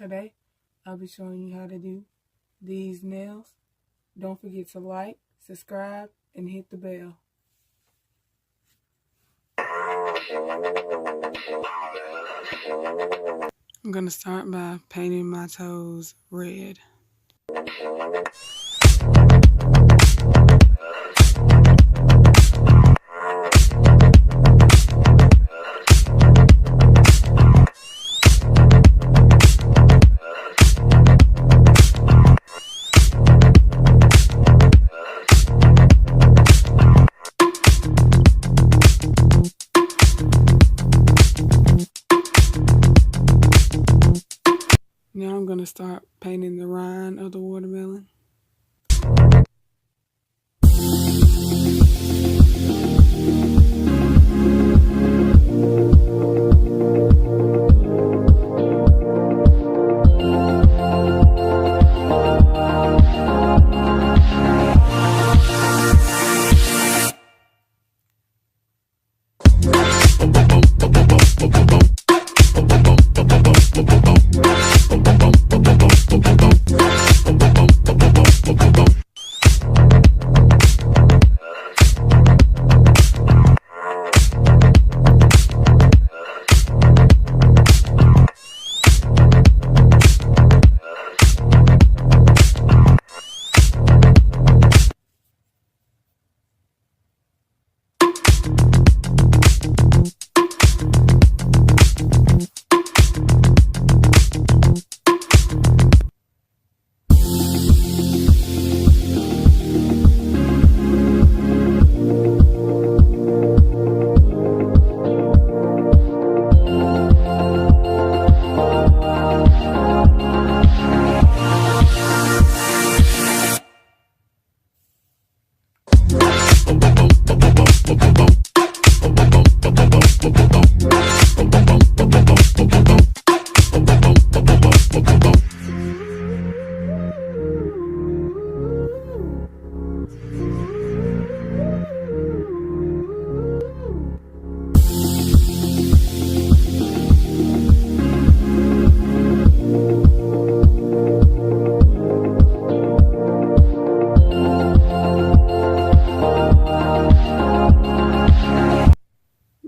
Today, I'll be showing you how to do these nails. Don't forget to like, subscribe, and hit the bell. I'm going to start by painting my toes red. Now I'm going to start painting the rind of the watermelon.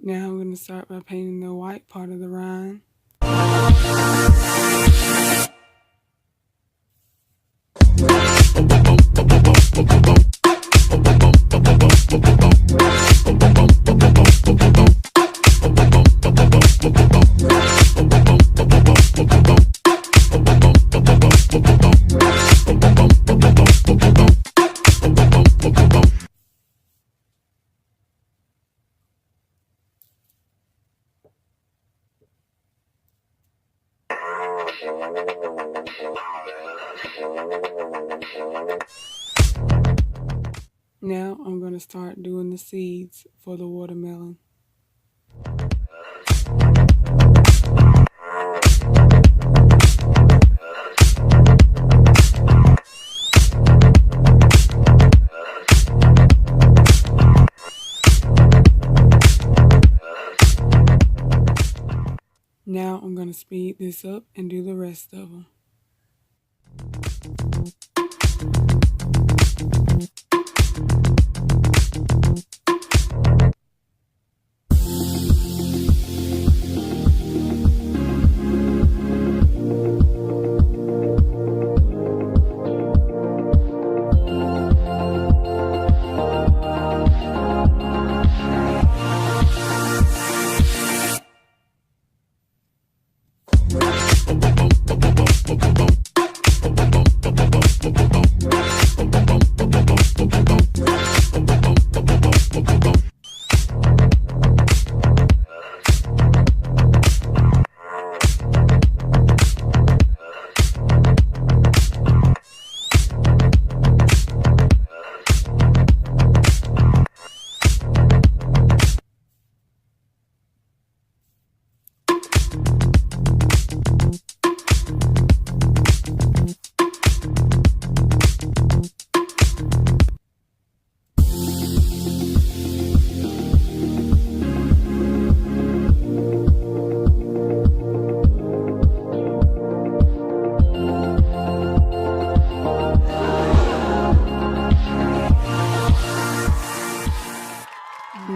Now I'm going to start by painting the white part of the rind. Now I'm going to start doing the seeds for the watermelon. Now I'm going to speed this up and do the rest of them.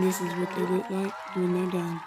this is what they look like when they're done.